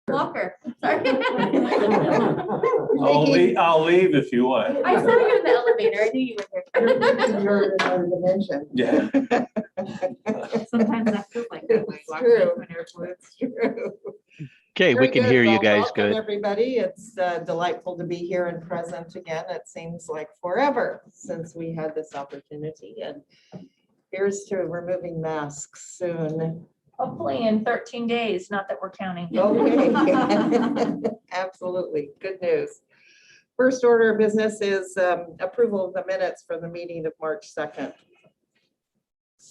Walker. Sorry. I'll leave if you want. I saw you in the elevator. I knew you were here. You're in another dimension. Yeah. Sometimes that feels like that way. It's true. It's True. Okay, we Very can good. hear you Well, guys welcome, good. everybody. It's delightful to be here and present again. It seems like forever since we had this opportunity, and here's to removing masks soon. Hopefully in 13 days, not that we're counting. Okay. Absolutely. Good news. First order of business is approval of the minutes for the meeting of March 2nd.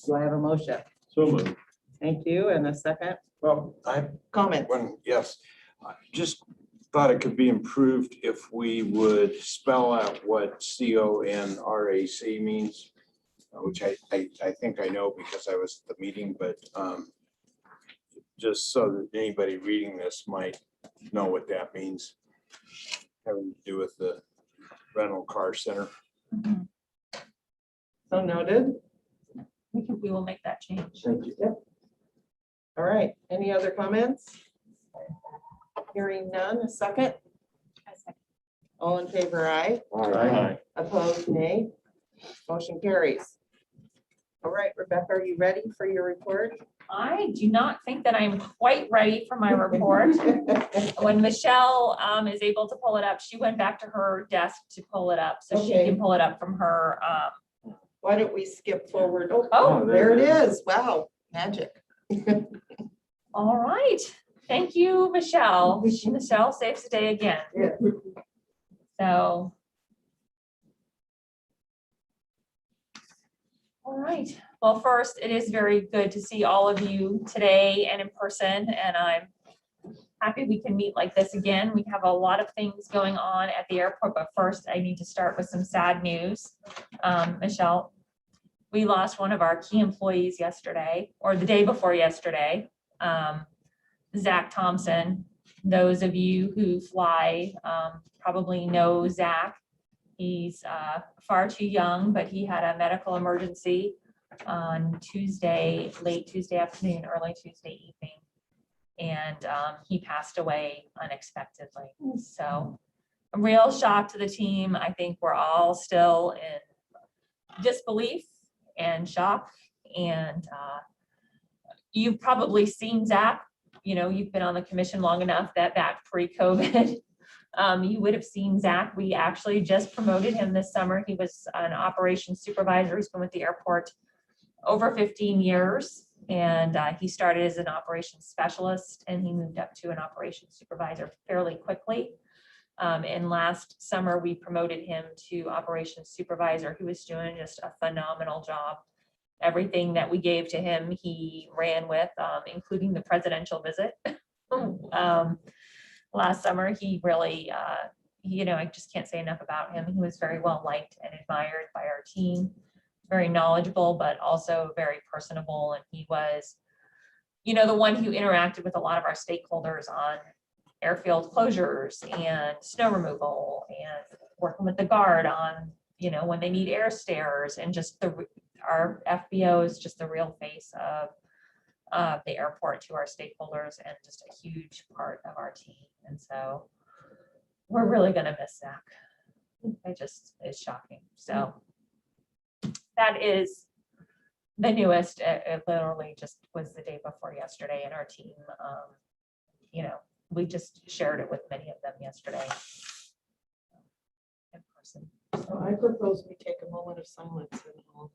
Do I have a motion? So moved. Thank you. And a second Well, I comment. yes, I just thought it could be improved if we would spell out what CONRAC means, which I think I know because I was at the meeting, but just so that anybody reading this might know what that means, having to do with the rental car center. So noted. We will make that change. Thank you. All right. Any other comments? Hearing none. A second. All in favor, aye. Aye. Opposed, nay. Motion carries. All right, Rebecca, are you ready for your report? I do not think that I'm quite ready for my report. When Michelle is able to pull it up, she went back to her desk to pull it up, so she Okay. can pull it up from her. Why don't we skip forward? Oh, there it is. Wow, magic. All right. Thank you, Michelle. Michelle saves the day again. Yeah. So. All right. Well, first, it is very good to see all of you today and in person, and I'm happy we can meet like this again. We have a lot of things going on at the airport, but first I need to start with some sad news. Michelle, we lost one of our key employees yesterday, or the day before yesterday. Zack Thompson. Those of you who fly probably know Zack. He's far too young, but he had a medical emergency on Tuesday, late Tuesday afternoon, early Tuesday evening. And he passed away unexpectedly. So a real shock to the team. I think we're all still in disbelief and shock. And you've probably seen Zack. You know, you've been on the commission long enough that back pre-COVID, you would have seen Zack. We actually just promoted him this summer. He was an operations supervisor. He's been with the airport over 15 years. And he started as an operations specialist and he moved up to an operations supervisor fairly quickly. And last summer, we promoted him to operations supervisor. He was doing just a phenomenal job. Everything that we gave to him, he ran with, including the presidential visit. Last summer, he really, you know, I just can't say enough about him. He was very well liked and admired by our team, very knowledgeable, but also very personable. And he was, you know, the one who interacted with a lot of our stakeholders on airfield closures and snow removal and working with the guard on, you know, when they need air stairs, and just our FBO is just the real face of the airport to our stakeholders and just a huge part of our team. And so we're really going to miss Zack. It just is shocking. So that is the newest. It literally just was the day before yesterday, and our team, you know, we just shared it with many of them yesterday in person. So I propose we take a moment of silence and all.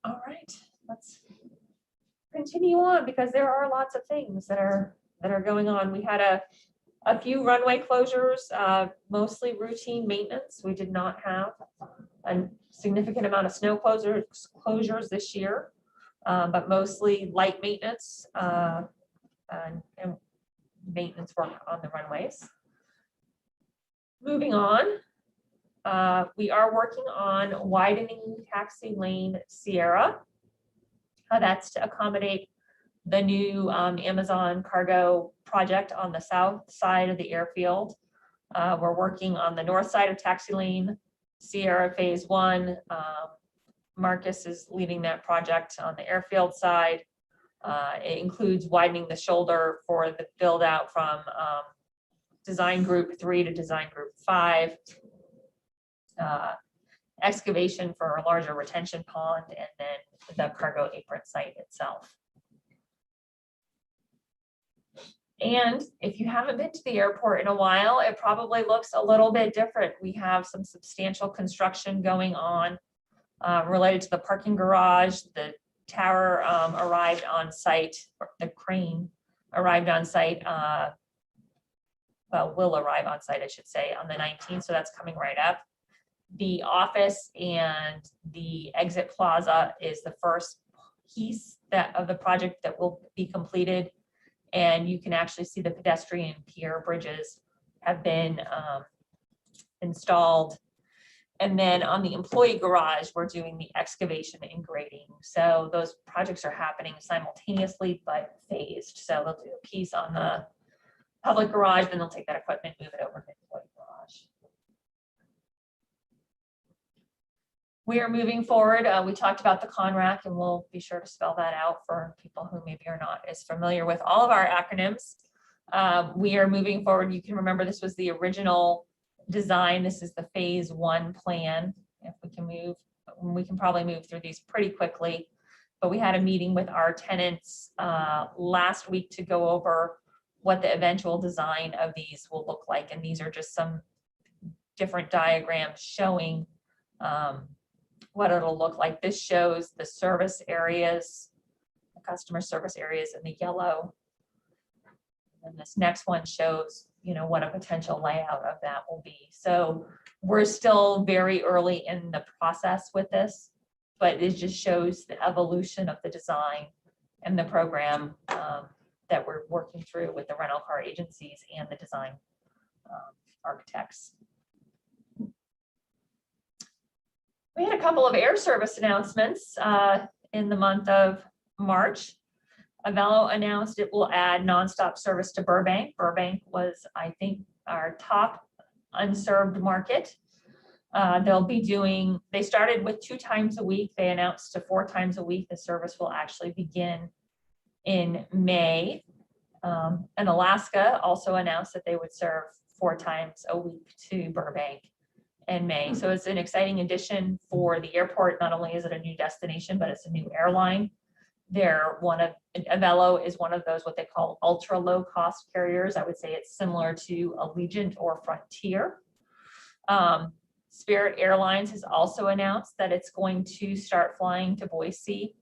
All right, let's continue on because there are lots of things that are going on. We had a few runway closures, mostly routine maintenance. We did not have a significant amount of snow closures this year, but mostly light maintenance and maintenance work on the runways. Moving on, We are working on widening taxi lane Sierra. That's to accommodate the new Amazon cargo project on the south side of the airfield. We're working on the north side of taxi lane Sierra Phase 1. Marcus is leading that project on the airfield side. It includes widening the shoulder for the build out from design group 3 to design group 5. Excavation for a larger retention pond, and then the cargo apron site itself. And if you haven't been to the airport in a while, it probably looks a little bit different. We have some substantial construction going on related to the parking garage. The tower arrived on site, or the crane arrived on site, well, will arrive on site, I should say, on the 19th, so that's coming right up. The office and the exit plaza is the first piece of the project that will be completed. And you can actually see the pedestrian pier bridges have been installed. And then on the employee garage, we're doing the excavation and grading. So those projects are happening simultaneously, but phased. So they'll do a piece on the public garage, then they'll take that equipment, move it over to the employee garage. We are moving forward. We talked about the CONRAC, and we'll be sure to spell that out for people who maybe are not as familiar with all of our acronyms. We are moving forward. You can remember this was the original design. This is the Phase 1 plan. If we can move, we can probably move through these pretty quickly. But we had a meeting with our tenants last week to go over what the eventual design of these will look like. And these are just some different diagrams showing what it'll look like. This shows the service areas, the customer service areas in the yellow. And this next one shows, you know, what a potential layout of that will be. So we're still very early in the process with this, but it just shows the evolution of the design and the program that we're working through with the rental car agencies and the design architects. We had a couple of air service announcements in the month of March. Avello announced it will add nonstop service to Burbank. Burbank was, I think, our top unserved market. They'll be doing, they started with 2 times a week. They announced to 4 times a week. The service will actually begin in May. And Alaska also announced that they would serve 4 times a week to Burbank in May. So it's an exciting addition for the airport. Not only is it a new destination, but it's a new airline. They're Avello is one of those what they call ultra low cost carriers. I would say it's similar to Allegiant or Frontier. Spirit Airlines has also announced that it's going to start flying to Boise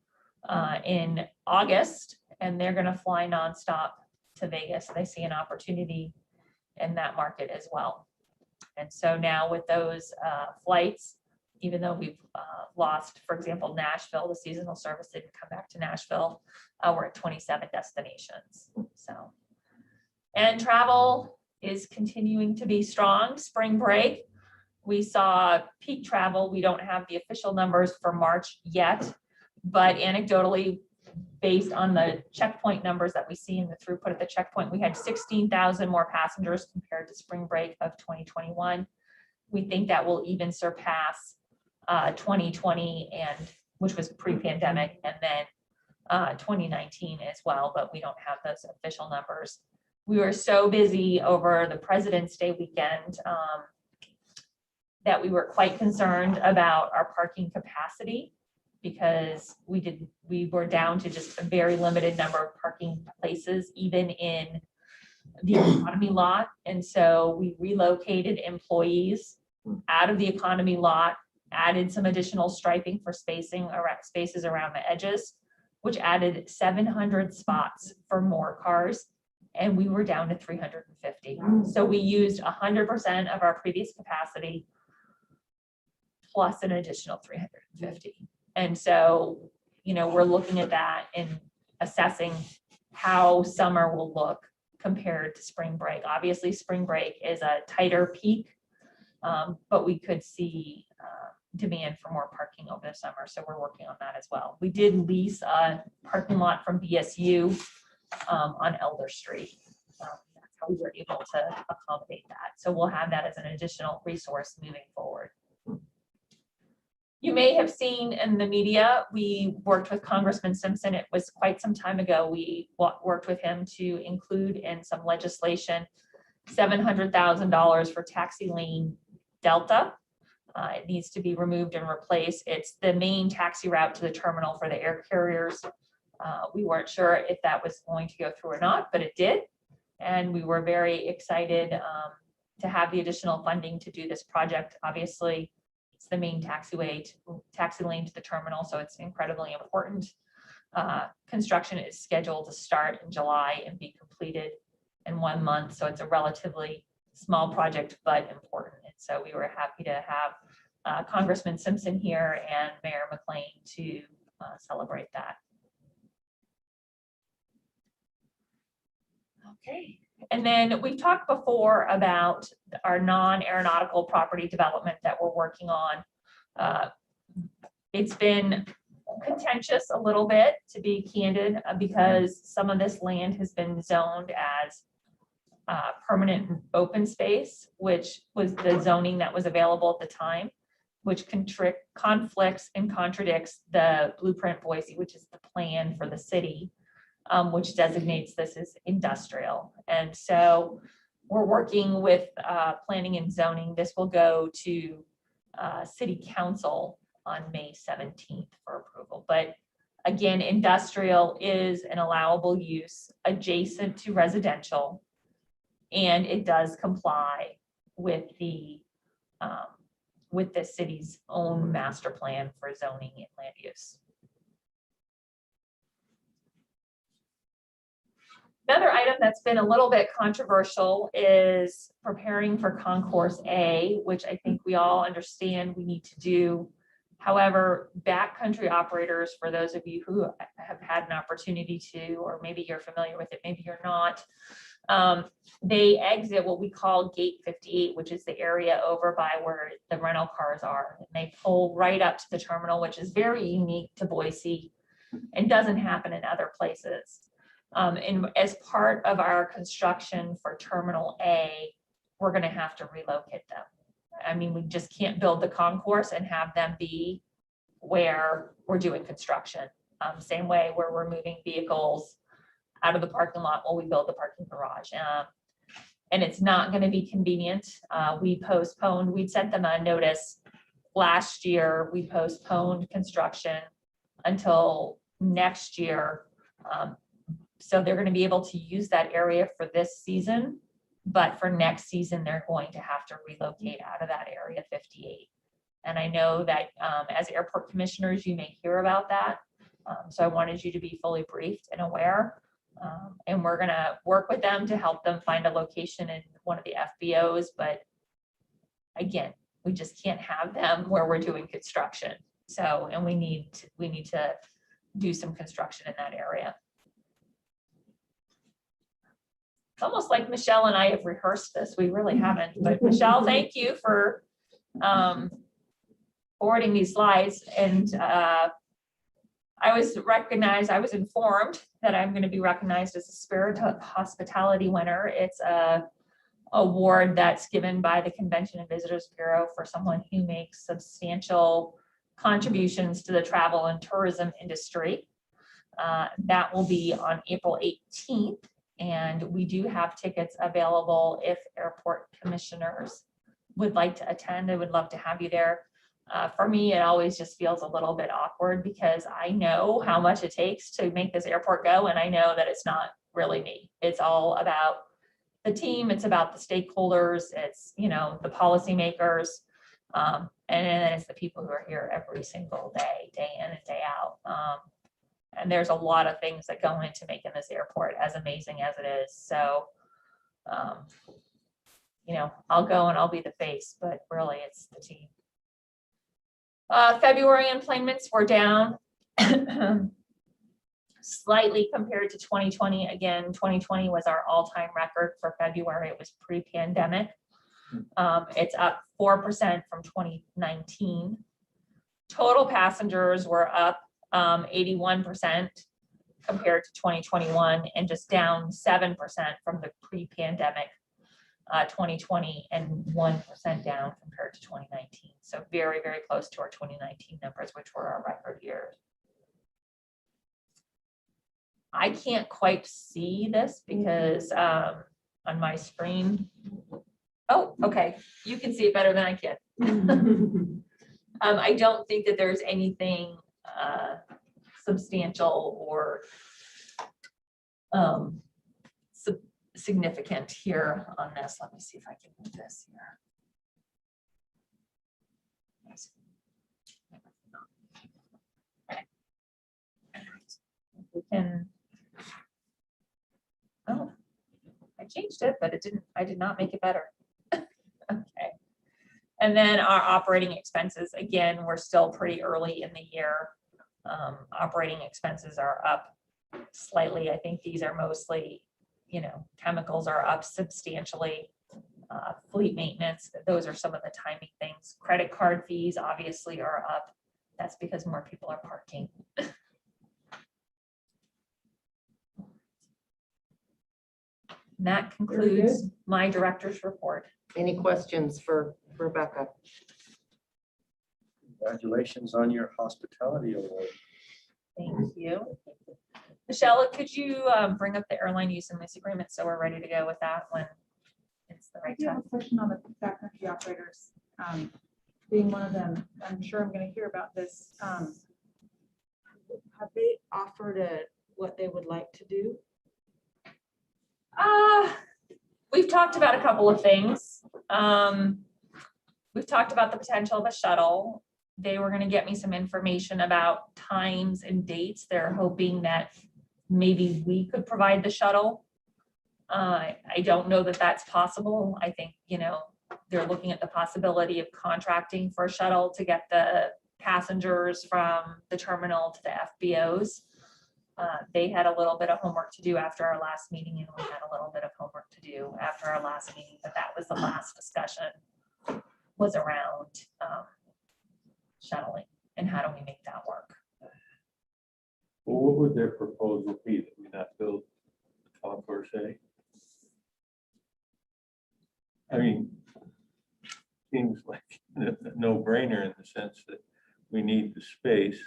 in August, and they're going to fly nonstop to Vegas. They see an opportunity in that market as well. And so now with those flights, even though we've lost, for example, Nashville, the seasonal service didn't come back to Nashville, we're at 27 destinations. So, and travel is continuing to be strong. Spring break, we saw peak travel. We don't have the official numbers for March yet, but anecdotally, based on the checkpoint numbers that we see in the throughput at the checkpoint, we had 16,000 more passengers compared to spring break of 2021. We think that will even surpass 2020, and which was pre-pandemic, and then 2019 as well, but we don't have those official numbers. We were so busy over the President's Day weekend that we were quite concerned about our parking capacity, because we were down to just a very limited number of parking places, even in the economy lot. And so we relocated employees out of the economy lot, added some additional striping for spaces around the edges, which added 700 spots for more cars. And we were down to 350. So we used 100% of our previous capacity plus an additional 350. And so, you know, we're looking at that and assessing how summer will look compared to spring break. Obviously, spring break is a tighter peak But we could see demand for more parking over the summer, so we're working on that as well. We did lease a parking lot from BSU on Elder Street. That's how we were able to accommodate that. So we'll have that as an additional resource moving forward. You may have seen in the media, we worked with Congressman Simpson. It was quite some time ago. We worked with him to include in some legislation $700,000 for taxi lane Delta. It needs to be removed and replaced. It's the main taxi route to the terminal for the air carriers. We weren't sure if that was going to go through or not, but it did. And we were very excited to have the additional funding to do this project. Obviously, it's the main taxi lane to the terminal, so it's incredibly important. Construction is scheduled to start in July and be completed in 1 month. So it's a relatively small project, but important. And so we were happy to have Congressman Simpson here and Mayor McLean to celebrate that. Okay. And then we've talked before about our non-aeronautical property development that we're working on. It's been contentious a little bit, to be candid, because some of this land has been zoned as permanent open space, which was the zoning that was available at the time, which conflicts and contradicts the blueprint Boise, which is the plan for the city, which designates this as industrial. And so we're working with planning and zoning. This will go to city council on May 17th for approval. But again, industrial is an allowable use adjacent to residential, and it does comply with the city's own master plan for zoning and land use. Another item that's been a little bit controversial is preparing for Concourse A, which I think we all understand we need to do. However, backcountry operators, for those of you who have had an opportunity to, or maybe you're familiar with it, maybe you're not, they exit what we call Gate 58, which is the area over by where the rental cars are. And they pull right up to the terminal, which is very unique to Boise and doesn't happen in other places. And as part of our construction for Terminal A, we're going to have to relocate them. I mean, we just can't build the concourse and have them be where we're doing construction. Same way where we're moving vehicles out of the parking lot while we build the parking garage. And it's not going to be convenient. We'd sent them a notice last year. We postponed construction until next year. So they're going to be able to use that area for this season, but for next season, they're going to have to relocate out of that area 58. And I know that as airport commissioners, you may hear about that. So I wanted you to be fully briefed and aware. And we're going to work with them to help them find a location in one of the FBOs. But again, we just can't have them where we're doing construction. So, and we need to do some construction in that area. It's almost like Michelle and I have rehearsed this. We really haven't, but Michelle, thank you for forwarding these slides. And I was informed that I'm going to be recognized as a Spirit of Hospitality winner. It's a award that's given by the Convention and Visitors Bureau for someone who makes substantial contributions to the travel and tourism industry. That will be on April 18th. And we do have tickets available if airport commissioners would like to attend. I would love to have you there. For me, it always just feels a little bit awkward because I know how much it takes to make this airport go. And I know that it's not really me. It's all about the team. It's about the stakeholders. It's, the policymakers. And then it's the people who are here every single day, day in and day out. And there's a lot of things that go into making this airport as amazing as it is. So, I'll go and I'll be the face, but really it's the team. February enplanements were down slightly compared to 2020. Again, 2020 was our all-time record for February. It was pre-pandemic. It's up 4% from 2019. Total passengers were up 81% compared to 2021 and just down 7% from the pre-pandemic 2020 and 1% down compared to 2019. So very, very close to our 2019 numbers, which were our record years. I can't quite see this because on my screen. Oh, okay. You can see it better than I can. I don't think that there's anything substantial or significant here on this. Let me see if I can move this here. We can. Oh, I changed it, but it didn't. I did not make it better. Okay. And then our operating expenses, again, we're still pretty early in the year. Operating expenses are up slightly. I think these are mostly, chemicals are up substantially. Fleet maintenance, those are some of the timing things. Credit card fees obviously are up. That's because more people are parking. And that concludes my director's report. Any questions for Rebecca? Congratulations on your hospitality award. Thank you. Michelle, could you bring up the airline use and lease agreement so we're ready to go with that when it's the I right do have time? a question on the backcountry operators. Being one of them, I'm sure I'm going to hear about this. Have they offered what they would like to do? We've talked about a couple of things. We've talked about the potential of a shuttle. They were going to get me some information about times and dates. They're hoping that maybe we could provide the shuttle. I don't know that that's possible. I think, they're looking at the possibility of contracting for a shuttle to get the passengers from the terminal to the FBOs. They had a little bit of homework to do after our last meeting, and we had a little bit of homework to do after our last meeting, but that was the last discussion was around shuttling and how do we make that work. Well, what would their proposal be, that we not build a concourse A? I mean, seems like a no-brainer in the sense that we need the space.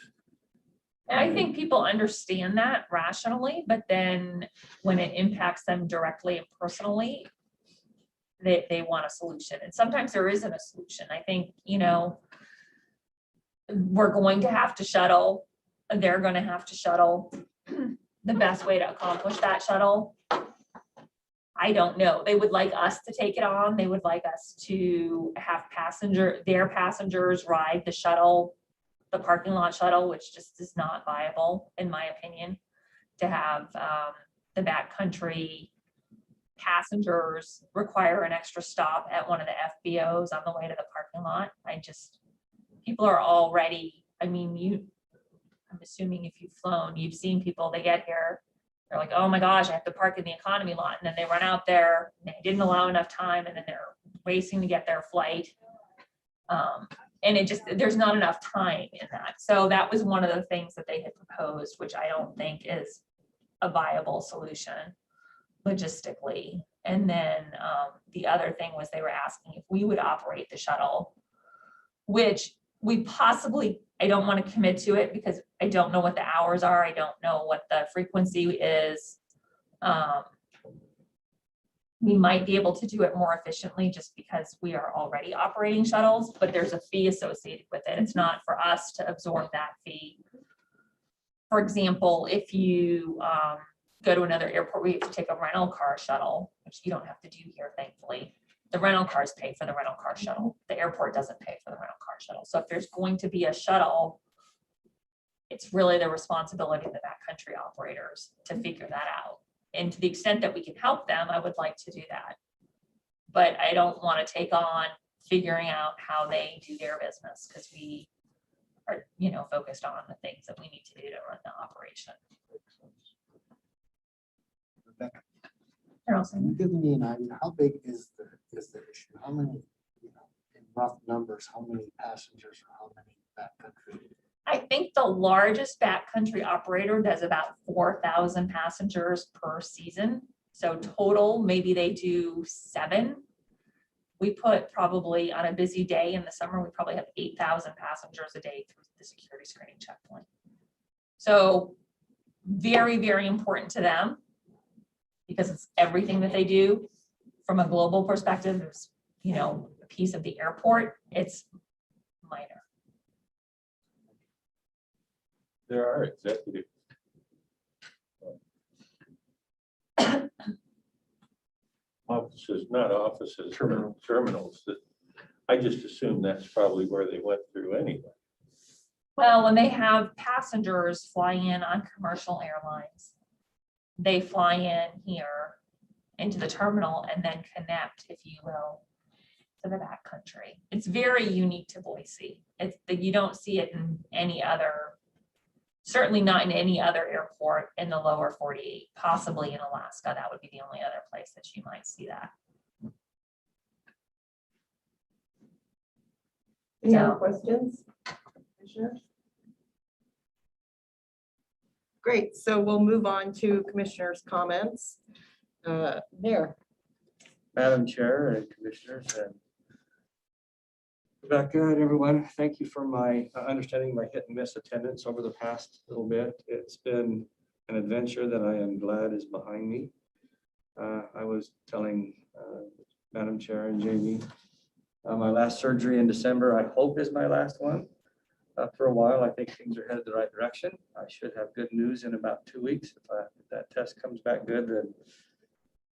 And I think people understand that rationally, but then when it impacts them directly and personally, they want a solution. And sometimes there isn't a solution. I think, we're going to have to shuttle. They're going to have to shuttle. The best way to accomplish that shuttle, I don't know. They would like us to take it on. They would like us to have their passengers ride the shuttle, the parking lot shuttle, which just is not viable, in my opinion, to have the backcountry passengers require an extra stop at one of the FBOs on the way to the parking lot. People are already, I'm assuming if you've flown, you've seen people, they get here, they're like, oh my gosh, I have to park in the economy lot. And then they run out there, and they didn't allow enough time, and then they're racing to get their flight. And there's not enough time in that. So that was one of the things that they had proposed, which I don't think is a viable solution logistically. And then the other thing was they were asking if we would operate the shuttle, which we possibly, I don't want to commit to it because I don't know what the hours are. I don't know what the frequency is. We might be able to do it more efficiently just because we are already operating shuttles, but there's a fee associated with it. It's not for us to absorb that fee. For example, if you go to another airport, we have to take a rental car shuttle, which you don't have to do here, thankfully. The rental cars pay for the rental car shuttle. The airport doesn't pay for the rental car shuttle. So if there's going to be a shuttle, it's really the responsibility of the backcountry operators to figure that out. And to the extent that we can help them, I would like to do that. But I don't want to take on figuring out how they do their business, because we are, focused on the things that we need to do to run the operation. Carol, saying, Give me an idea, how big is the issue? How many, in rough numbers, how many passengers or how many backcountry? I think the largest backcountry operator does about 4,000 passengers per season. So total, maybe they do 7. We put probably on a busy day in the summer, we probably have 8,000 passengers a day through the security screening checkpoint. So very, very important to them because it's everything that they do from a global perspective. It's, a piece of the airport. It's minor. There are executive offices, not offices, terminals that I just assume that's probably where they went through anyway. Well, when they have passengers fly in on commercial airlines, they fly in here into the terminal and then connect, if you will, to the backcountry. It's very unique to Boise. It's that you don't see it in any other, certainly not in any other airport in the lower 48, possibly in Alaska. That would be the only other place that you might see that. Any other So- questions? Commissioners? Great, so we'll move on to commissioners' comments. Mayor. Madam Chair and Commissioners and Rebecca and everyone, thank you for my understanding my hit and miss attendance over the past little bit. It's been an adventure that I am glad is behind me. I was telling Madam Chair and Jamie, my last surgery in December, I hope is my last one. For a while, I think things are headed the right direction. I should have good news in about 2 weeks. If that test comes back good, then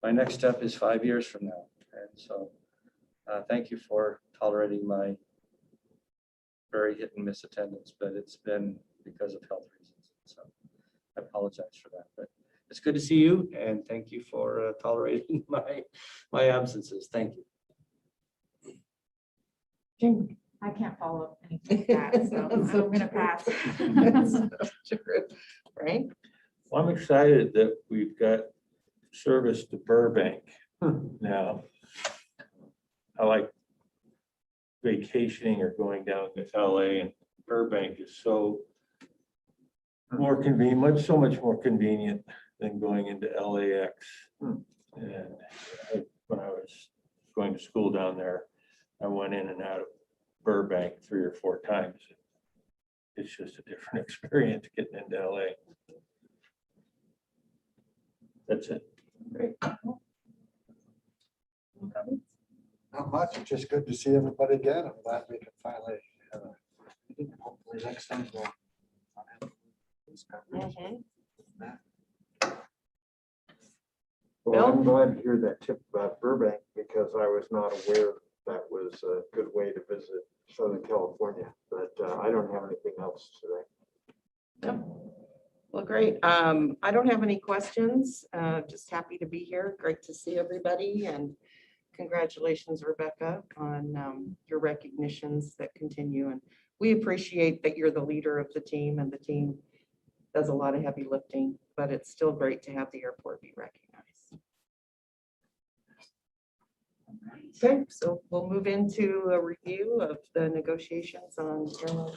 my next step is 5 years from now. And so thank you for tolerating my very hit and miss attendance, but it's been because of health reasons. So I apologize for that, but it's good to see you and thank you for tolerating my absences. Thank you. Jamie. I can't follow up anything like that, so I'm gonna pass. Right? Well, I'm excited that we've got service to Burbank now. I like vacationing or going down to LA, and Burbank is so more convenient, so much more convenient than going into LAX. And when I was going to school down there, I went in and out of Burbank 3 or 4 times. It's just a different experience getting into LA. That's it. Great. Not much, it's just good to see everybody again. I'm glad we can finally have a meeting. Hopefully next time we'll not have these conversations. Bill? I'm glad to hear that tip about Burbank because I was not aware that was a good way to visit Southern California, but I don't have anything else today. Well, great. I don't have any questions. Just happy to be here. Great to see everybody and congratulations, Rebecca, on your recognitions that continue. And we appreciate that you're the leader of the team and the team does a lot of heavy lifting, but it's still great to have the airport be recognized. Okay, so we'll move into a review of the negotiations on airline.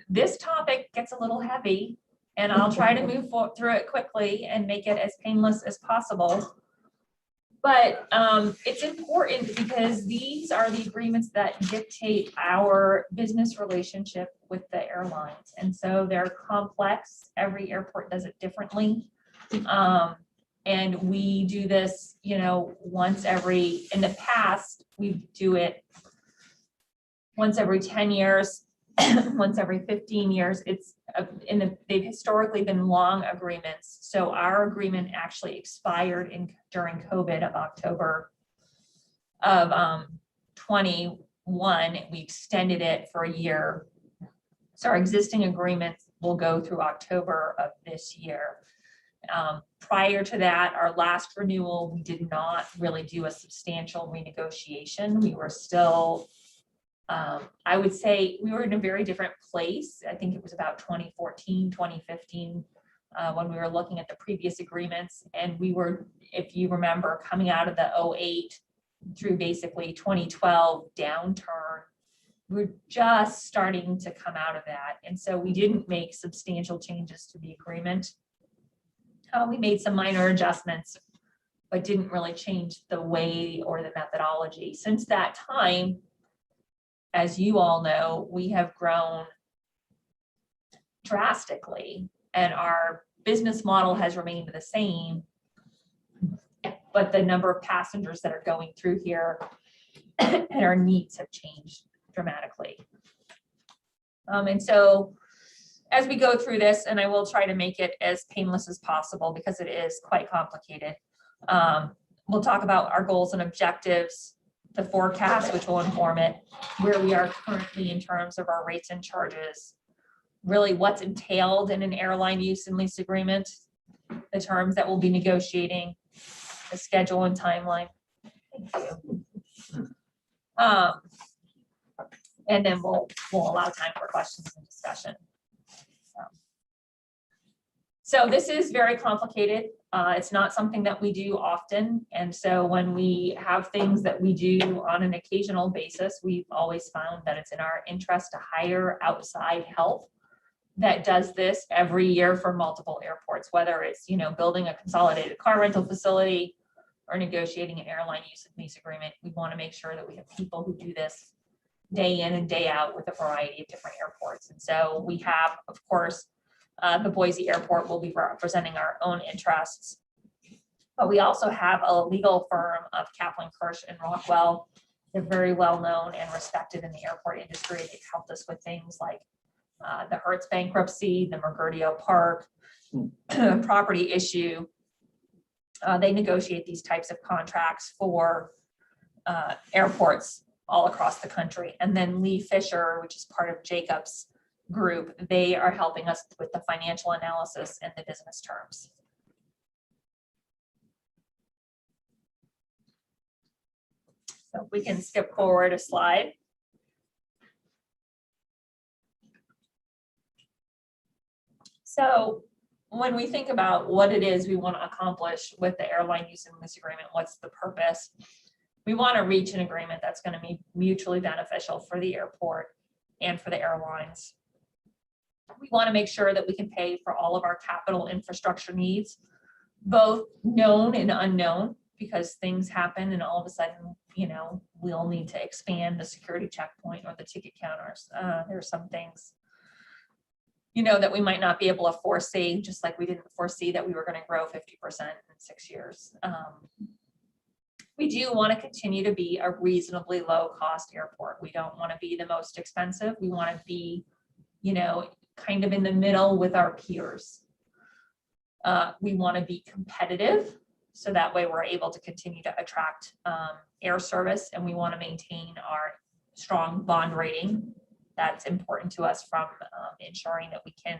This topic gets a little heavy and I'll try to move through it quickly and make it as painless as possible. But it's important because these are the agreements that dictate our business relationship with the airlines. And so they're complex. Every airport does it differently. And we do this, once every, in the past, we do it once every 10 years, once every 15 years. It's they've historically been long agreements. So our agreement actually expired during COVID of October of 21. We extended it for a year. So our existing agreements will go through October of this year. Prior to that, our last renewal, we did not really do a substantial renegotiation. We were still, I would say we were in a very different place. I think it was about 2014, 2015 when we were looking at the previous agreements. And we were, if you remember, coming out of the 08 through basically 2012 downturn, we're just starting to come out of that. And so we didn't make substantial changes to the agreement. We made some minor adjustments, but didn't really change the way or the methodology. Since that time, as you all know, we have grown drastically and our business model has remained the same, but the number of passengers that are going through here and our needs have changed dramatically. And so as we go through this, and I will try to make it as painless as possible because it is quite complicated. We'll talk about our goals and objectives, the forecast, which will inform it, where we are currently in terms of our rates and charges, really what's entailed in an airline use and lease agreement, the terms that we'll be negotiating, the schedule and timeline. Thank you. And then we'll allow time for questions and discussion. So this is very complicated. It's not something that we do often. And so when we have things that we do on an occasional basis, we've always found that it's in our interest to hire outside help that does this every year for multiple airports, whether it's, you know, building a consolidated car rental facility or negotiating an airline use and lease agreement. We want to make sure that we have people who do this day in and day out with a variety of different airports. And so we have, of course, the Boise airport will be representing our own interests, but we also have a legal firm of Kaplan, Kirsch and Rockwell. They're very well known and respected in the airport industry. They've helped us with things like the Hertz bankruptcy, the Mergerdio Park property issue. They negotiate these types of contracts for airports all across the country. And then Lee Fisher, which is part of Jacob's group, they are helping us with the financial analysis and the business terms. So we can skip forward a slide. So when we think about what it is we want to accomplish with the airline use and lease agreement, what's the purpose? We want to reach an agreement that's going to be mutually beneficial for the airport and for the airlines. We want to make sure that we can pay for all of our capital infrastructure needs, both known and unknown, because things happen and all of a sudden, you know, we'll need to expand the security checkpoint or the ticket counters. There are some things, you know, that we might not be able to foresee, just like we didn't foresee that we were going to grow 50% in 6 years. We do want to continue to be a reasonably low cost airport. We don't want to be the most expensive. We want to be, you know, kind of in the middle with our peers. We want to be competitive, so that way we're able to continue to attract air service, and we want to maintain our strong bond rating. That's important to us from ensuring that we can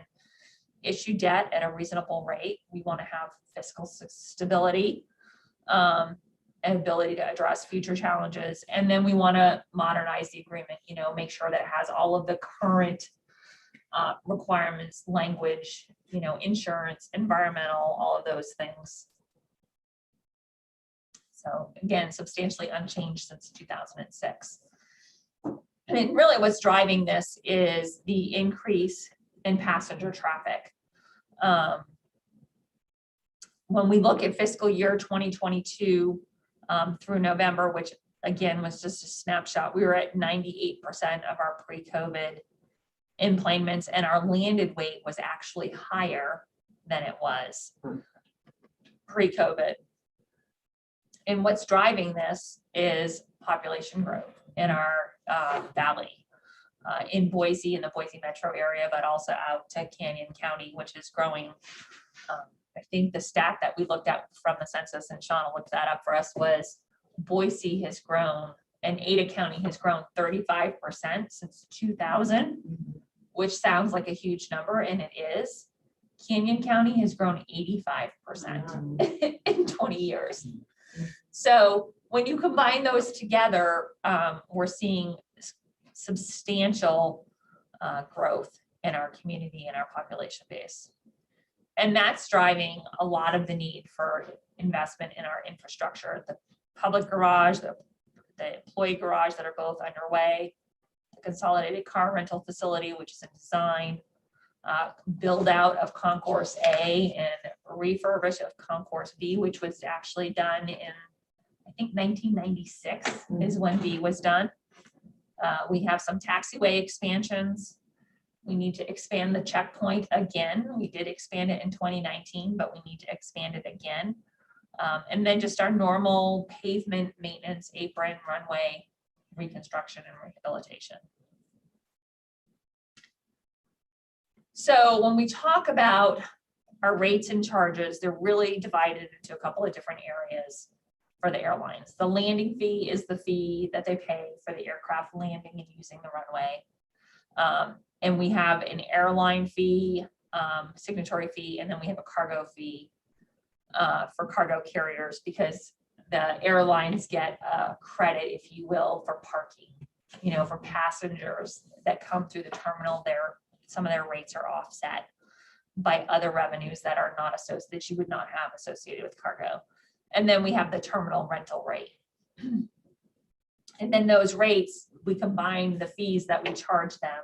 issue debt at a reasonable rate. We want to have fiscal stability and ability to address future challenges. And then we want to modernize the agreement, you know, make sure that it has all of the current requirements, language, you know, insurance, environmental, all of those things. So again, substantially unchanged since 2006. And really what's driving this is the increase in passenger traffic. When we look at fiscal year 2022 through November, which again was just a snapshot, we were at 98% of our pre-COVID enplanements, and our landed weight was actually higher than it was pre-COVID. And what's driving this is population growth in our valley, in Boise, in the Boise metro area, but also out to Canyon County, which is growing. I think the stat that we looked at from the census, and Shauna looked that up for us, was Boise has grown and Ada County has grown 35% since 2000, which sounds like a huge number, and it is. Canyon County has grown 85% in 20 years. So when you combine those together, we're seeing substantial growth in our community and our population base. And that's driving a lot of the need for investment in our infrastructure, the public garage, the employee garage that are both underway, the consolidated car rental facility, which is in design, build out of Concourse A and refurbish of Concourse B, which was actually done in, I think 1996 is when B was done. We have some taxiway expansions. We need to expand the checkpoint again. We did expand it in 2019, but we need to expand it again. And then just our normal pavement maintenance, apron, runway, reconstruction and rehabilitation. So when we talk about our rates and charges, they're really divided into a couple of different areas for the airlines. The landing fee is the fee that they pay for the aircraft landing and using the runway. And we have an airline fee, signatory fee, and then we have a cargo fee for cargo carriers, because the airlines get a credit, if you will, for parking. You know, for passengers that come through the terminal, some of their rates are offset by other revenues that are not associated, that you would not have associated with cargo. And then we have the terminal rental rate. And then those rates, we combine the fees that we charge them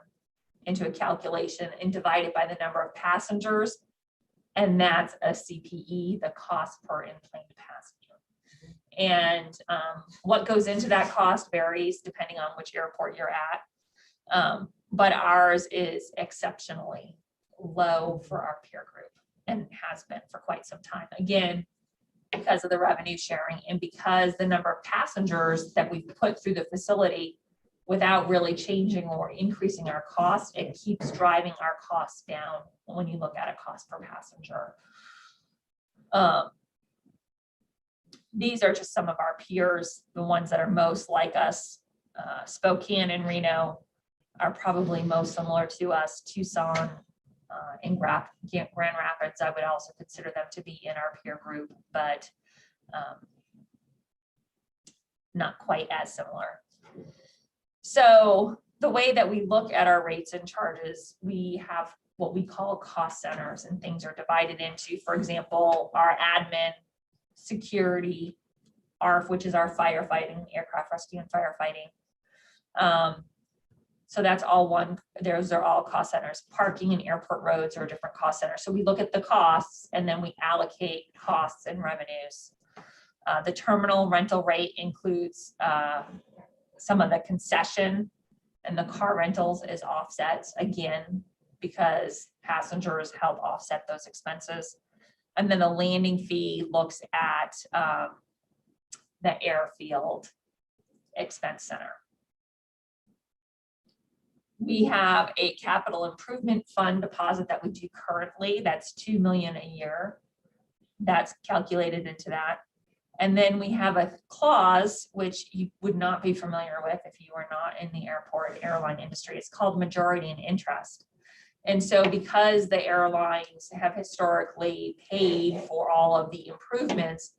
into a calculation and divide it by the number of passengers. And that's a CPE, the cost per in-plane passenger. And what goes into that cost varies depending on which airport you're at. But ours is exceptionally low for our peer group and has been for quite some time. Again, because of the revenue sharing and because the number of passengers that we put through the facility without really changing or increasing our cost, it keeps driving our costs down when you look at a cost per passenger. These are just some of our peers, the ones that are most like us. Spokane and Reno are probably most similar to us. Tucson and Grand Rapids, I would also consider them to be in our peer group, but not quite as similar. So the way that we look at our rates and charges, we have what we call cost centers, and things are divided into, for example, our admin, security, ARF, which is our firefighting, aircraft rescue and firefighting. So that's all one, those are all cost centers. Parking and airport roads are different cost centers. So we look at the costs and then we allocate costs and revenues. The terminal rental rate includes some of the concession, and the car rentals is offsets, again, because passengers help offset those expenses. And then the landing fee looks at the airfield expense center. We have a capital improvement fund deposit that we do currently. That's $2 million a year. That's calculated into that. And then we have a clause, which you would not be familiar with if you are not in the airline industry. It's called majority in interest. And so because the airlines have historically paid for all of the improvements,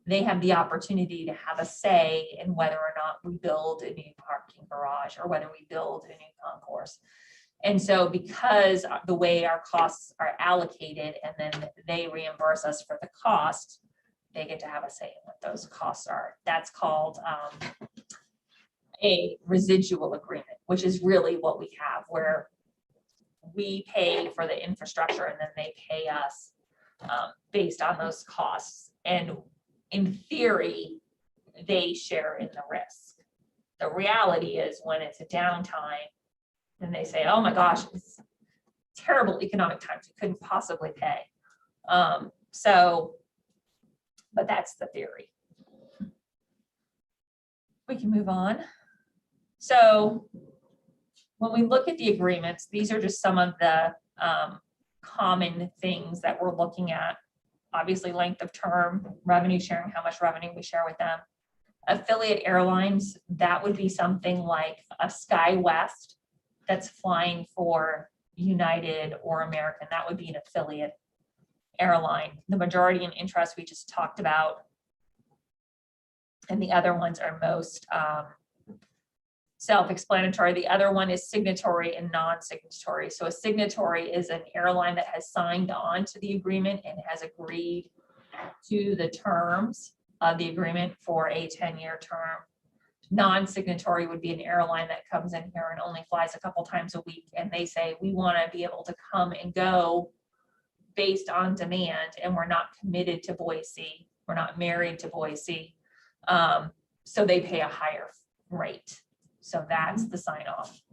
they have the opportunity to have a say in whether or not we build a new parking garage or whether we build a new concourse. And so because the way our costs are allocated and then they reimburse us for the cost, they get to have a say in what those costs are. That's called a residual agreement, which is really what we have, where we pay for the infrastructure and then they pay us based on those costs. And in theory, they share in the risk. The reality is when it's a downtime, then they say, oh my gosh, it's terrible economic times, we couldn't possibly pay. But that's the theory. We can move on. So when we look at the agreements, these are just some of the common things that we're looking at. Obviously, length of term, revenue sharing, how much revenue we share with them. Affiliate airlines, that would be something like a SkyWest that's flying for United or American. That would be an affiliate airline. The majority in interest we just talked about. And the other ones are most self-explanatory. The other one is signatory and non-signatory. So a signatory is an airline that has signed on to the agreement and has agreed to the terms of the agreement for a 10-year term. Non-signatory would be an airline that comes in here and only flies a couple times a week, and they say, we want to be able to come and go based on demand, and we're not committed to Boise. We're not married to Boise. So they pay a higher rate. So that's the sign off.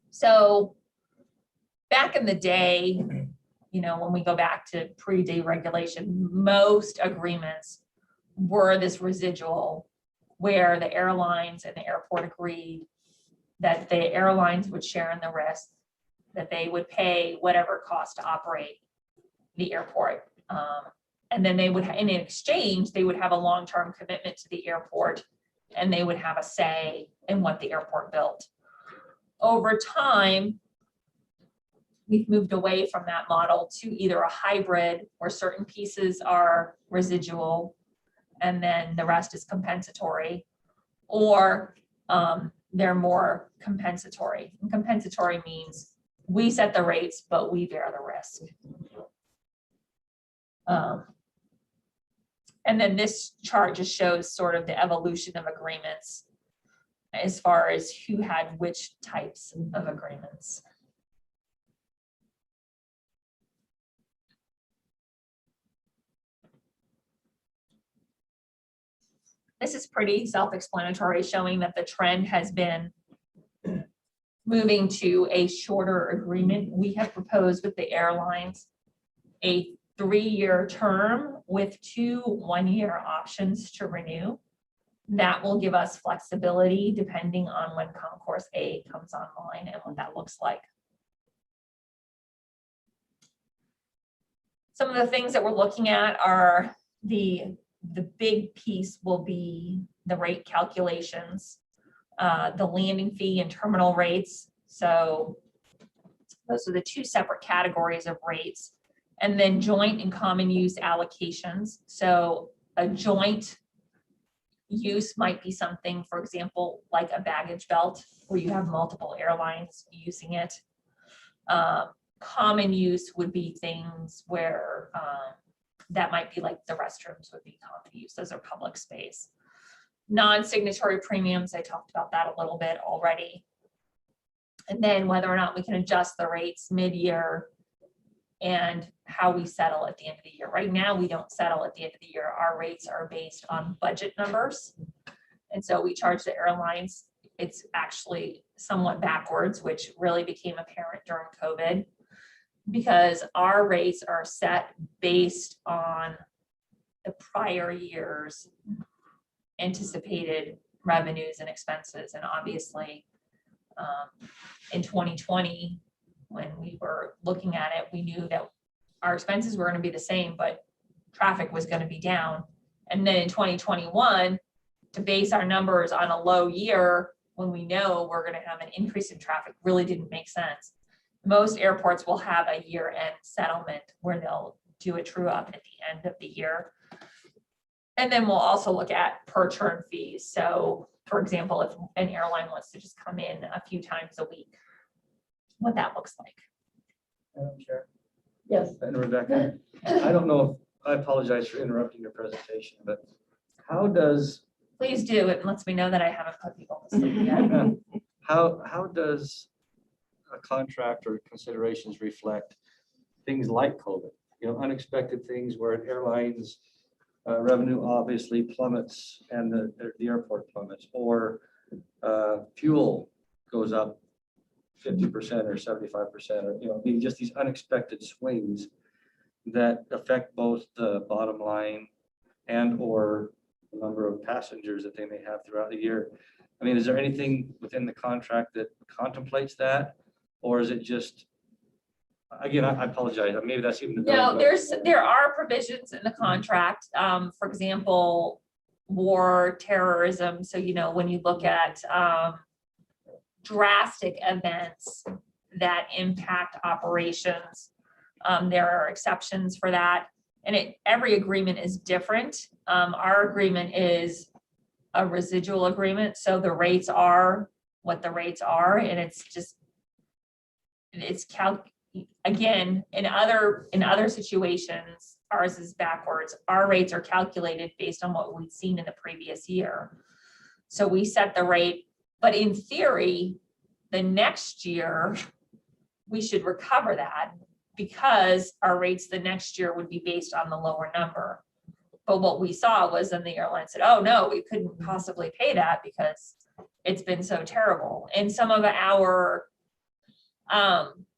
So back in the day, when we go back to pre-deregulation, most agreements were this residual where the airlines and the airport agreed that the airlines would share in the risk, that they would pay whatever cost to operate the airport. And then they would, in exchange, they would have a long-term commitment to the airport, and they would have a say in what the airport built. Over time, we've moved away from that model to either a hybrid where certain pieces are residual and then the rest is compensatory, or they're more compensatory. And compensatory means we set the rates, but we bear the risk. And then this chart just shows sort of the evolution of agreements as far as who had which types of agreements. This is pretty self-explanatory, showing that the trend has been moving to a shorter agreement. We have proposed with the airlines a 3-year term with 2 one-year options to renew. That will give us flexibility depending on when Concourse A comes online and what that looks like. Some of the things that we're looking at are the big piece will be the rate calculations, the landing fee and terminal rates. So those are the 2 separate categories of rates. And then joint and common use allocations. So a joint use might be something, for example, like a baggage belt where you have multiple airlines using it. Common use would be things where that might be like the restrooms would be common use. Those are public space. Non-signatory premiums, I talked about that a little bit already. And then whether or not we can adjust the rates mid-year and how we settle at the end of the year. Right now, we don't settle at the end of the year. Our rates are based on budget numbers. And so we charge the airlines. It's actually somewhat backwards, which really became apparent during COVID, because our rates are set based on the prior year's anticipated revenues and expenses. And obviously, in 2020, when we were looking at it, we knew that our expenses were going to be the same, but traffic was going to be down. And then in 2021, to base our numbers on a low year, when we know we're going to have an increase in traffic, really didn't make sense. Most airports will have a year-end settlement where they'll do a true up at the end of the year. And then we'll also look at per turn fees. So for example, if an airline wants to just come in a few times a week, what that looks like. Madam Chair. Yes. And Rebecca, I don't know if, I apologize for interrupting your presentation, but how does, Please do. It lets me know that I haven't put people to sleep yet. how does a contract or considerations reflect things like COVID? Unexpected things where an airline's revenue obviously plummets and the airport plummets, or fuel goes up 50% or 75%, or just these unexpected swings that affect both the bottom line and or the number of passengers that they may have throughout the year. I mean, is there anything within the contract that contemplates that, or is it just, again, I apologize, maybe that's even. No, there are provisions in the contract. For example, war, terrorism. So, when you look at drastic events that impact operations, there are exceptions for that. And every agreement is different. Our agreement is a residual agreement, so the rates are what the rates are, and it's just, again, in other situations, ours is backwards. Our rates are calculated based on what we've seen in the previous year. So we set the rate, but in theory, the next year, we should recover that because our rates the next year would be based on the lower number. But what we saw was then the airline said, oh no, we couldn't possibly pay that because it's been so terrible. And some of our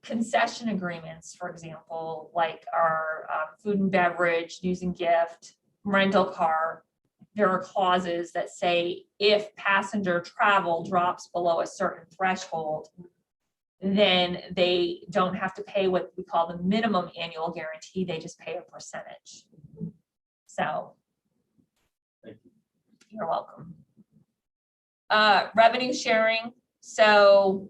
concession agreements, for example, like our food and beverage, news and gift, rental car, there are clauses that say if passenger travel drops below a certain threshold, then they don't have to pay what we call the minimum annual guarantee, they just pay a percentage. So. Thank you. You're welcome. Revenue sharing. So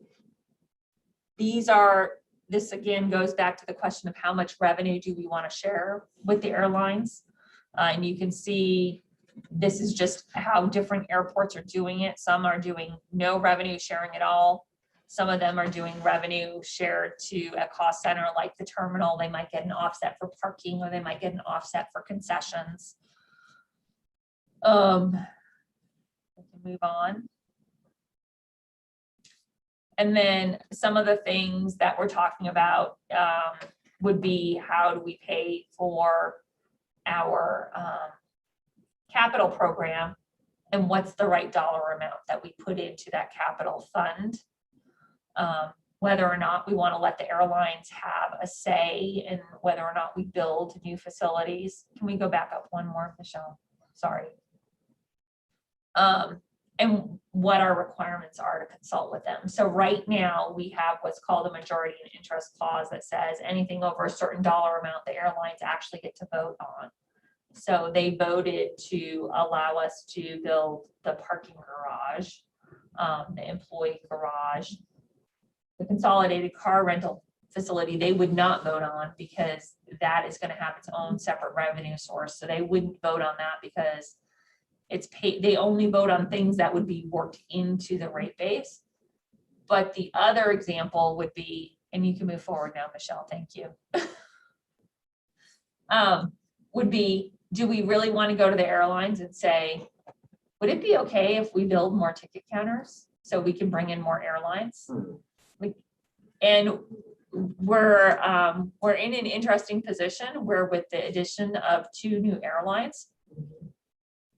this again goes back to the question of how much revenue do we want to share with the airlines? And you can see this is just how different airports are doing it. Some are doing no revenue sharing at all. Some of them are doing revenue shared to a cost center like the terminal. They might get an offset for parking or they might get an offset for concessions. We can move on. And then some of the things that we're talking about would be how do we pay for our capital program and what's the right dollar amount that we put into that capital fund. Whether or not we want to let the airlines have a say in whether or not we build new facilities. Can we go back up one more, Michelle? Sorry. And what our requirements are to consult with them. So right now we have what's called a majority and interest clause that says anything over a certain dollar amount, the airlines actually get to vote on. So they voted to allow us to build the parking garage, the employee garage, the consolidated car rental facility. They would not vote on because that is going to have its own separate revenue source. So they wouldn't vote on that because it's paid. They only vote on things that would be worked into the rate base. But the other example would be, and you can move forward now, Michelle, thank you. Would be, do we really want to go to the airlines and say, would it be okay if we build more ticket counters so we can bring in more airlines? And we're in an interesting position where with the addition of 2 new airlines,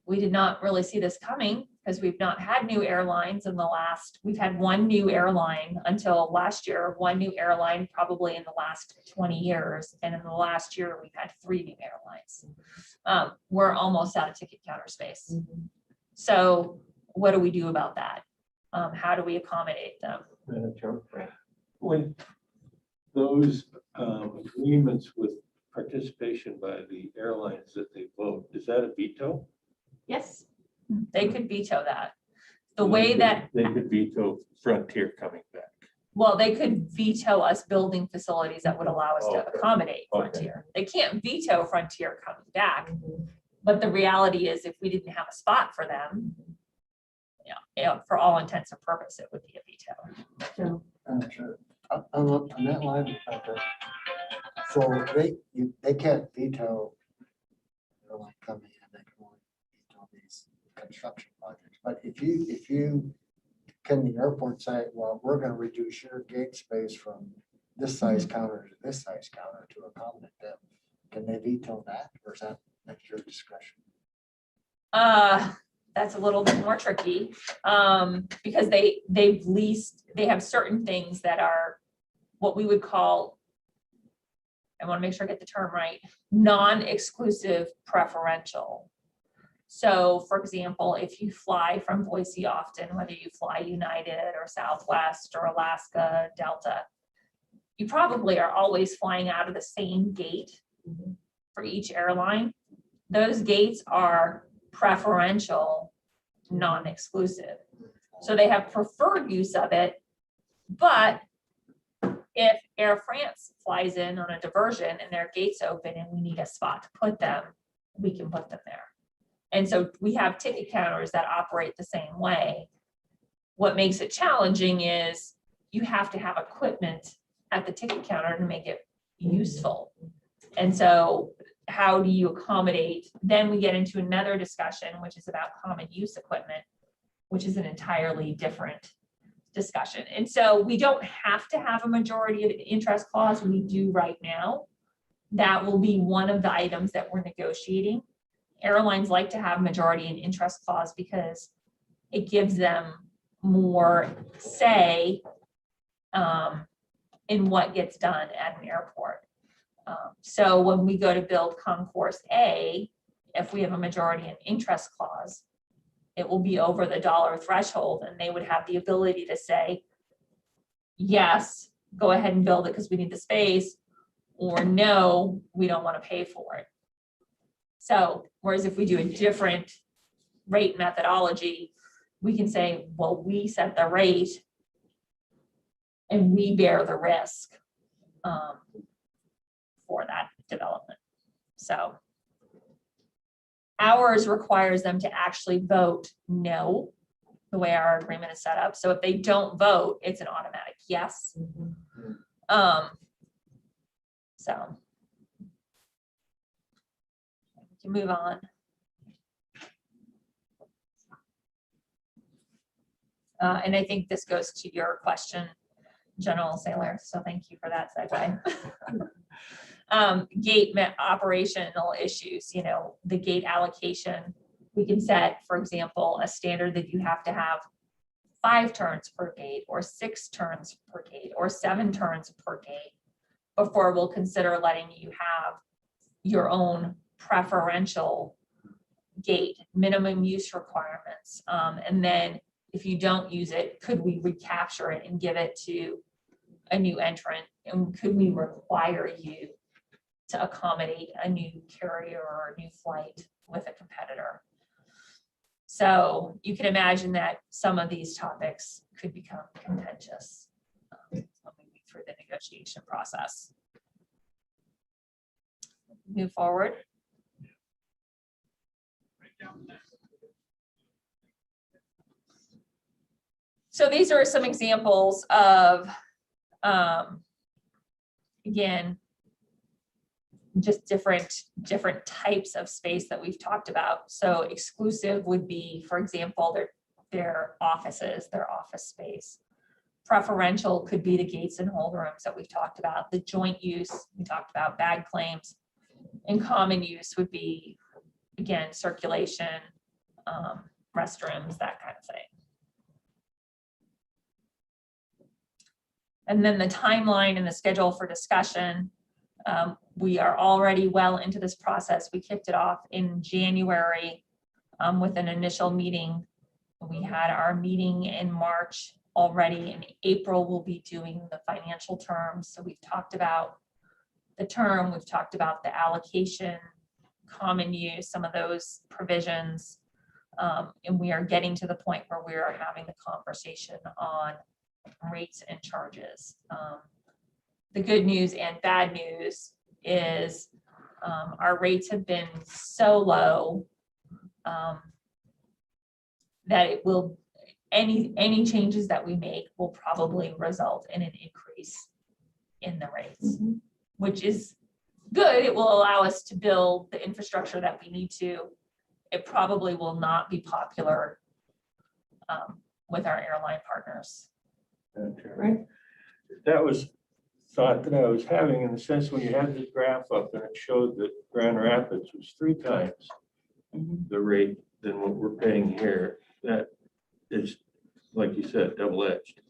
we did not really see this coming because we've not had new airlines in the last, we've had 1 new airline until last year, 1 new airline probably in the last 20 years. And in the last year, we've had 3 new airlines. We're almost out of ticket counter space. So what do we do about that? How do we accommodate them? When those agreements with participation by the airlines that they vote, is that a veto? Yes, they could veto that. The way that they could veto Frontier coming back. Well, they could veto us building facilities that would allow us to Okay. accommodate Frontier. They can't veto Frontier coming back. But the reality is if we didn't have a spot for them, for all intents and purposes, it would be a veto. On that line, so they can't veto, airline coming in, they can only veto these construction projects. But if you can the airport say, well, we're going to reduce your gate space from this size counter to this size counter to accommodate them, can they veto that, or is that at your discretion? That's a little bit more tricky because they have certain things that are what we would call, I want to make sure I get the term right, non-exclusive preferential. So for example, if you fly from Boise often, whether you fly United or Southwest or Alaska, Delta, you probably are always flying out of the same gate for each airline. Those gates are preferential, non-exclusive. So they have preferred use of it, but if Air France flies in on a diversion and their gates open and we need a spot to put them, we can put them there. And so we have ticket counters that operate the same way. What makes it challenging is you have to have equipment at the ticket counter to make it useful. And so how do you accommodate? Then we get into another discussion, which is about common use equipment, which is an entirely different discussion. And so we don't have to have a majority of interest clause. We do right now. That will be one of the items that we're negotiating. Airlines like to have majority and interest clause because it gives them more say in what gets done at an airport. So when we go to build Concourse A, if we have a majority and interest clause, it will be over the dollar threshold, and they would have the ability to say, yes, go ahead and build it because we need the space, or no, we don't want to pay for it. So whereas if we do a different rate methodology, we can say, well, we set the rate and we bear the risk for that development. So ours requires them to actually vote no, the way our agreement is set up. So if they don't vote, it's an automatic yes. So we can move on. And I think this goes to your question, General Sailor. So thank you for that segue. Gate operational issues, you know, the gate allocation. We can set, for example, a standard that you have to have 5 turns per gate, or 6 turns per gate, or 7 turns per gate before we'll consider letting you have your own preferential gate minimum use requirements. And then if you don't use it, could we recapture it and give it to a new entrant? And could we require you to accommodate a new carrier or a new flight with a competitor? So you can imagine that some of these topics could become contentious when we move through the negotiation process. Move forward. So these are some examples of, again, just different types of space that we've talked about. So exclusive would be, for example, their offices, their office space. Preferential could be the gates and hold rooms that we've talked about. The joint use, we talked about bag claims. And common use would be, again, circulation, restrooms, that kind of thing. And then the timeline and the schedule for discussion. We are already well into this process. We kicked it off in January with an initial meeting. We had our meeting in March already. In April, we'll be doing the financial terms. So we've talked about the term, we've talked about the allocation, common use, some of those provisions. And we are getting to the point where we are having the conversation on rates and charges. The good news and bad news is our rates have been so low that it will, any changes that we make will probably result in an increase in the rates, which is good. It will allow us to build the infrastructure that we need to. It probably will not be popular with our airline partners. Right. That was thought that I was having, in the sense when you had this graph up and it showed that Grand Rapids was 3 times the rate than what we're paying here. That is, like you said, double-edged.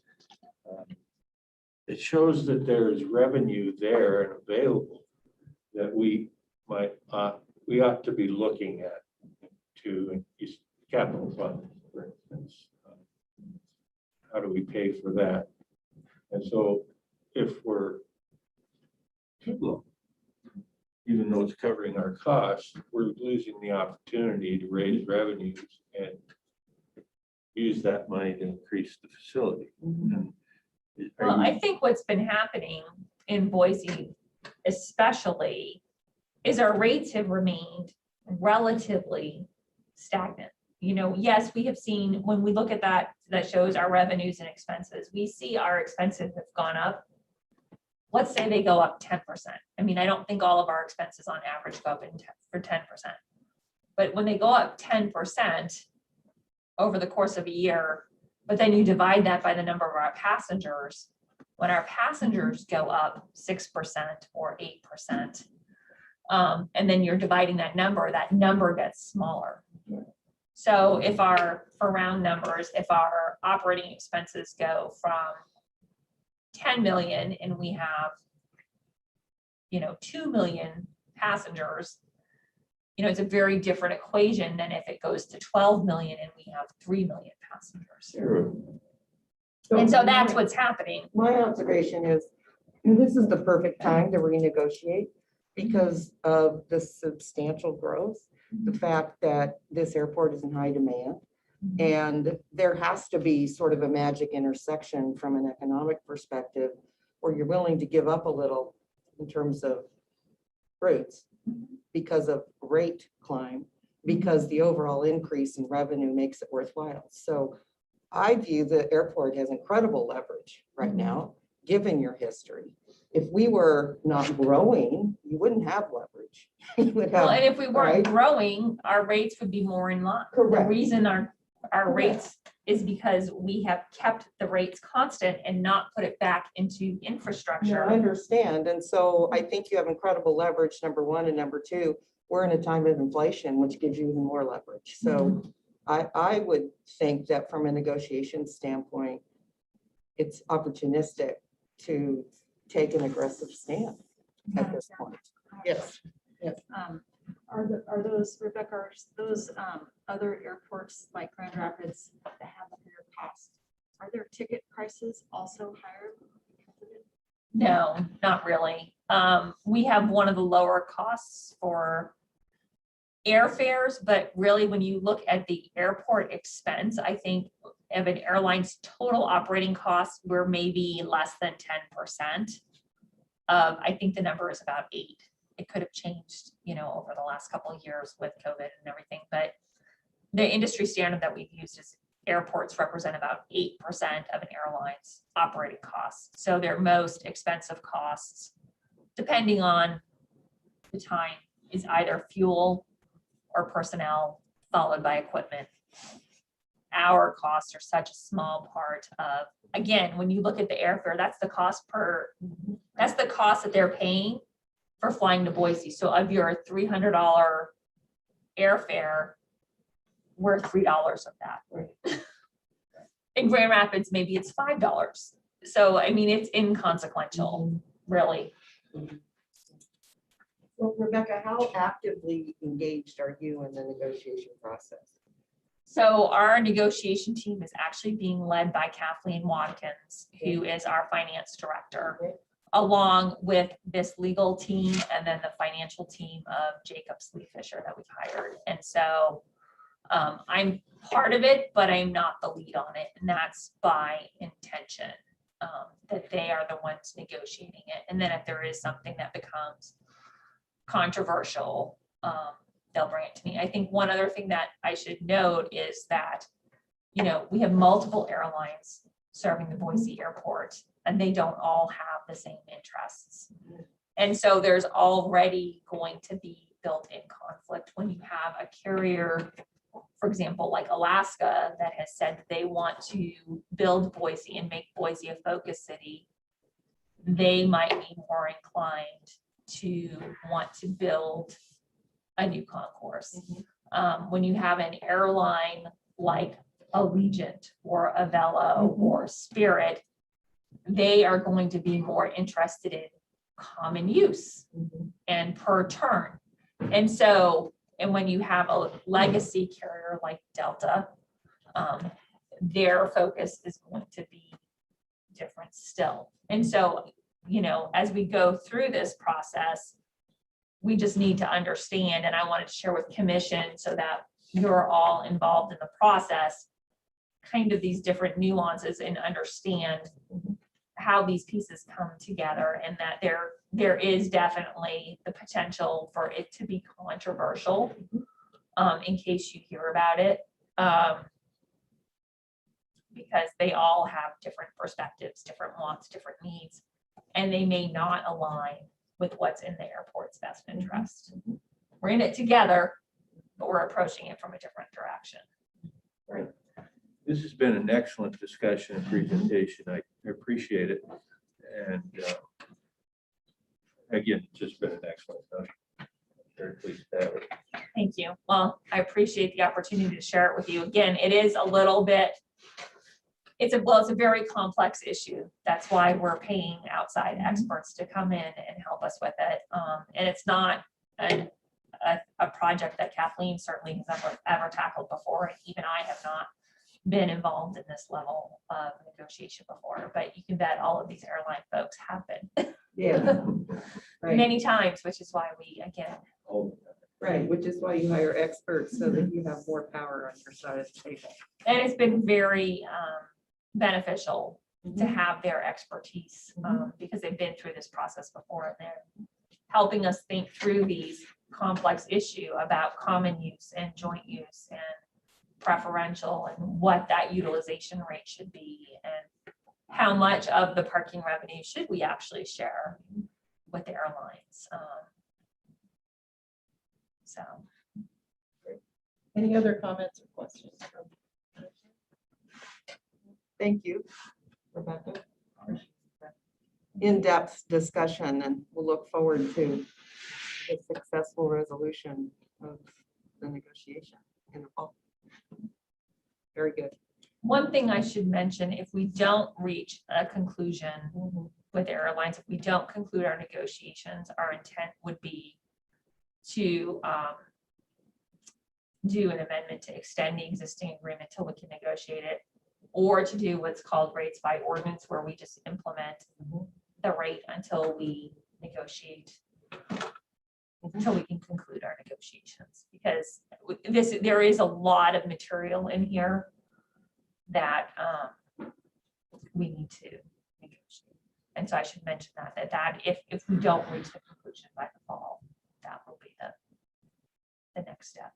It shows that there's revenue there and available that we ought to be looking at to use capital fund, for instance. How do we pay for that? And so if we're too low, even though it's covering our costs, we're losing the opportunity to raise revenues and use that money to increase the facility. And Well, I think what's been happening in Boise especially is our rates have remained relatively stagnant. You know, yes, we have seen, when we look at that, that shows our revenues and expenses, we see our expenses have gone up. Let's say they go up 10%. I mean, I don't think all of our expenses on average go up for 10%. But when they go up 10% over the course of a year, but then you divide that by the number of our passengers, when our passengers go up 6% or 8%, and then you're dividing that number gets smaller. So if for round numbers, if our operating expenses go from 10 million and we have, 2 million passengers, it's a very different equation than if it goes to 12 million and we have 3 million passengers. And so that's what's happening. My observation is, this is the perfect time to renegotiate because of the substantial growth, the fact that this airport is in high demand. And there has to be sort of a magic intersection from an economic perspective where you're willing to give up a little in terms of routes because of rate climb, because the overall increase in revenue makes it worthwhile. So I view the airport has incredible leverage right now, given your history. If we were not growing, you wouldn't have leverage. You would Well, have, and if we weren't right? growing, our rates would be more in line. The Correct. reason our Correct. rates is because we have kept the rates constant and not put it back into I infrastructure. understand. And so I think you have incredible leverage, number one, and number two, we're in a time of inflation, which gives you even more leverage. So I would think that from a negotiation standpoint, it's opportunistic to take an aggressive stand at this point. Yes. Are those, Rebecca, are those other airports like Grand Rapids that have a higher cost? Are their ticket prices also higher? No, not really. We have one of the lower costs for airfares, but really when you look at the airport expense, I think of an airline's total operating costs, we're maybe less than 10%. I think the number is about 8%. It could have changed, over the last couple of years with COVID and everything, but the industry standard that we've used is airports represent about 8% of an airline's operating costs. So their most expensive costs, depending on the time, is either fuel or personnel, followed by equipment. Our costs are such a small part of, again, when you look at the airfare, that's the cost that they're paying for flying to Boise. So of your $300 airfare, we're $3 of that. In Grand Rapids, maybe it's $5. So, I mean, it's inconsequential, really. Well, Rebecca, how actively engaged are you in the negotiation process? So our negotiation team is actually being led by Kathleen Watkins, who is our finance director, along with this legal team and then the financial team of Jacob Fisher that we've hired. And so I'm part of it, but I'm not the lead on it. And that's by intention, that they are the ones negotiating it. And then if there is something that becomes controversial, they'll bring it to me. I think one other thing that I should note is that, we have multiple airlines serving the Boise airport, and they don't all have the same interests. And so there's already going to be built-in conflict when you have a carrier, for example, like Alaska, that has said that they want to build Boise and make Boise a focus city. They might be more inclined to want to build a new concourse. When you have an airline like Allegiant or Avelo or Spirit, they are going to be more interested in common use and per turn. And so, and when you have a legacy carrier like Delta, their focus is going to be different still. And so, as we go through this process, we just need to understand, and I wanted to share with commission so that you're all involved in the process, kind of these different nuances and understand how these pieces come together, and that there is definitely the potential for it to be controversial. in case you hear about it. Because they all have different perspectives, different wants, different needs, and they may not align with what's in the airport's best interest. We're in it together, but we're approaching it from a different direction. This has been an excellent discussion and presentation. I appreciate it. And again, it's just been an excellent session. Very pleased to have it. Thank you. Well, I appreciate the opportunity to share it with you. Again, it is a little bit, it's a very complex issue. That's why we're paying outside experts to come in and help us with it. And it's not a project that Kathleen certainly has ever tackled before. And even I have not been involved in this level of negotiation before, but you can bet all of these airline folks have been Yeah. Right, many times, which is why we, again, right, which is why you hire experts so that you have more power on your side of the table. and it's been very beneficial to have their expertise because they've been through this process before, and they're helping us think through these complex issue about common use and joint use and preferential and what that utilization rate should be and how much of the parking revenue should we actually share with the airlines. So. Any other comments or questions? Thank you, Rebecca. In-depth discussion, and we'll look forward to a successful resolution of the negotiation in the fall. Very good. One thing I should mention, if we don't reach a conclusion with airlines, if we don't conclude our negotiations, our intent would be to do an amendment to extend the existing agreement till we can negotiate it, or to do what's called rates by ordinance, where we just implement the rate until we negotiate, until we can conclude our negotiations. Because there is a lot of material in here that we need to negotiate. And so I should mention that if we don't reach the conclusion by the fall, that will be the next step,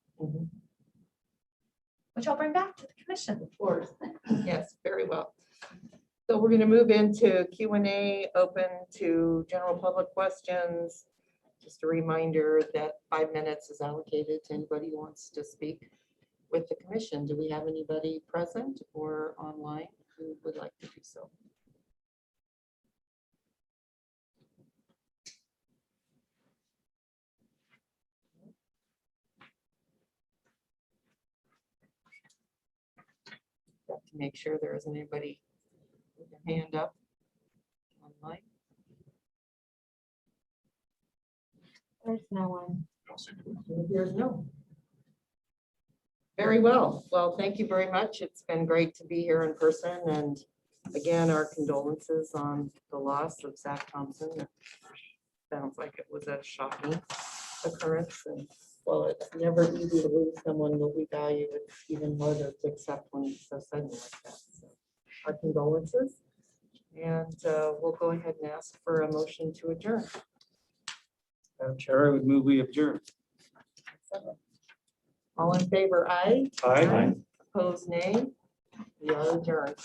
which I'll bring back to the commission. Of course. Yes, very well. So we're going to move into Q&A, open to general public questions. Just a reminder that 5 minutes is allocated to anybody who wants to speak with the commission. Do we have anybody present or online who would like to do so? Got to make sure there isn't anybody with their hand up online. There's no one. There's no. Very well. Well, thank you very much. It's been great to be here in person. And again, our condolences on the loss of Zack Thompson. Sounds like it was a shocking occurrence. And well, it's never easy to lose someone that we value. It's even harder to accept when it's so sudden like that. So our condolences. And we'll go ahead and ask for a motion to adjourn. Madam Chair, I would move we adjourn. All in favor, aye. Aye. Opposed, nay. We are adjourned.